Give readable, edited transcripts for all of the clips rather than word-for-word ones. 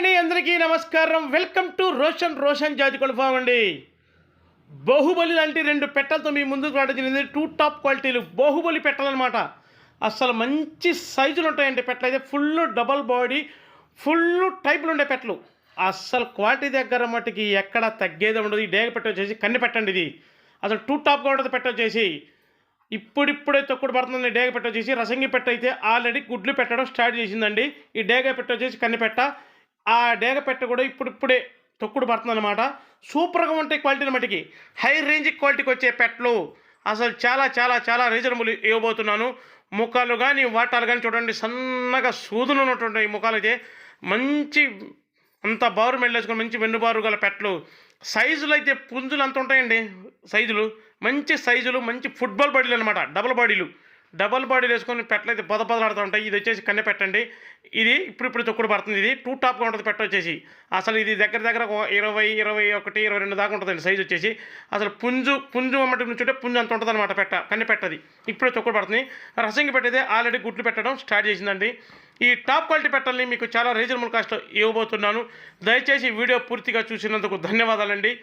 అండి, అందరికీ నమస్కారం. వెల్కమ్ టు రోషన్ జాతికోళ్ళ ఫామ్ అండి. బాహుబలి లాంటి 2 పెట్టలతో మీ ముందుకు రావడం జరిగింది. 2 టాప్ క్వాలిటీలు బాహుబలి పెట్టాలన్నమాట. అసలు మంచి సైజులు ఉంటాయండి. పెట్టలు అయితే ఫుల్ డబల్ బాడీ, ఫుల్ టైపులు ఉండే పెట్టలు. అస్సలు క్వాలిటీ దగ్గర మట్టుకి ఎక్కడ తగ్గేది ఉండదు. ఈ డేగ పెట్ట వచ్చేసి కన్ని పెట్టండి. ఇది అసలు 2 టాప్గా ఉంటుంది. పెట్ట వచ్చేసి ఇప్పుడిప్పుడే తొక్కుడు పడుతుంది. డేగ పెట్ట వచ్చేసి రసంగి పెట్ట అయితే ఆల్రెడీ గుడ్లు పెట్టడం స్టార్ట్ చేసిందండి. ఈ డేగ పెట్ట వచ్చేసి కన్ని పెట్ట, ఆ డేగ పెట్ట కూడా ఇప్పుడిప్పుడే తొక్కుడు పడుతుంది అనమాట. సూపర్గా ఉంటాయి క్వాలిటీని మట్టికి. హై రేంజ్ క్వాలిటీకి వచ్చే పెట్టలు అసలు చాలా చాలా చాలా రీజనబుల్ ఇవ్వబోతున్నాను. ముఖాలు కానీ వాటాలు కానీ చూడండి, సన్నగా సూదులు ఉన్నటువంటి ఈ ముఖాలు అయితే మంచి అంత బారు మెళ్ళేసుకొని మంచి వెన్నుబారు గల పెట్టలు. సైజులు అయితే పుంజులు అంత ఉంటాయండి. సైజులు మంచి సైజులు, మంచి ఫుట్బాల్ బాడీలు అనమాట. డబల్ బాడీలు వేసుకొని పెట్టలైతే పొదలాడుతూ ఉంటాయి. ఇది వచ్చేసి కన్నె పెట్టండి. ఇది ఇప్పుడు తొక్కుడు పడుతుంది. ఇది 2 టాప్గా ఉంటుంది పెట్ట వచ్చేసి. అసలు ఇది దగ్గర 20, 21, 22 దాకా ఉంటుందండి సైజు వచ్చేసి. అసలు పుంజు అమ్మటి నుంచి ఉంటే పుంజు అంత ఉంటుంది అనమాట పెట్ట, కన్నె పెట్టది. ఇప్పుడే తొక్కుడు పడుతుంది. రసంగి పెట్టయితే ఆల్రెడీ గుడ్లు పెట్టడం స్టార్ట్ చేసిందండి. ఈ టాప్ క్వాలిటీ పెట్టల్ని మీకు చాలా రీజనబుల్ కాస్ట్లో ఇవ్వబోతున్నాను. దయచేసి వీడియో పూర్తిగా చూసినందుకు ధన్యవాదాలండి.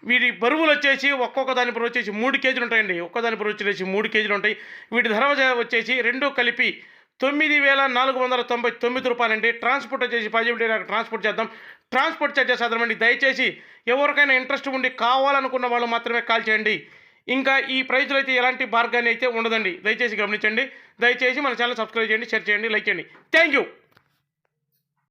వీటి బరువులు వచ్చేసి ఒక్కొక్క దాని బరువు వచ్చేసి 3 కేజీలు ఉంటాయండి. ఒక్కదాని బరువు వచ్చేసి 3 కేజీలు ఉంటాయి. వీటి ధర వచ్చేసి 2 కలిపి 9,499 రూపాయలండి. ట్రాన్స్పోర్ట్ వచ్చేసి పాజిబిలిటీ ట్రాన్స్పోర్ట్ చేద్దాం. ట్రాన్స్పోర్ట్ ఛార్జెస్ అదనమండి. దయచేసి ఎవరికైనా ఇంట్రెస్ట్ ఉండి కావాలనుకున్న వాళ్ళు మాత్రమే కాల్ చేయండి. ఇంకా ఈ ప్రైజ్లో అయితే ఎలాంటి బార్గాని అయితే ఉండదండి. దయచేసి గమనించండి. దయచేసి మన ఛానల్ సబ్స్క్రైబ్ చేయండి, షేర్ చేయండి, లైక్ చేయండి. Thank you.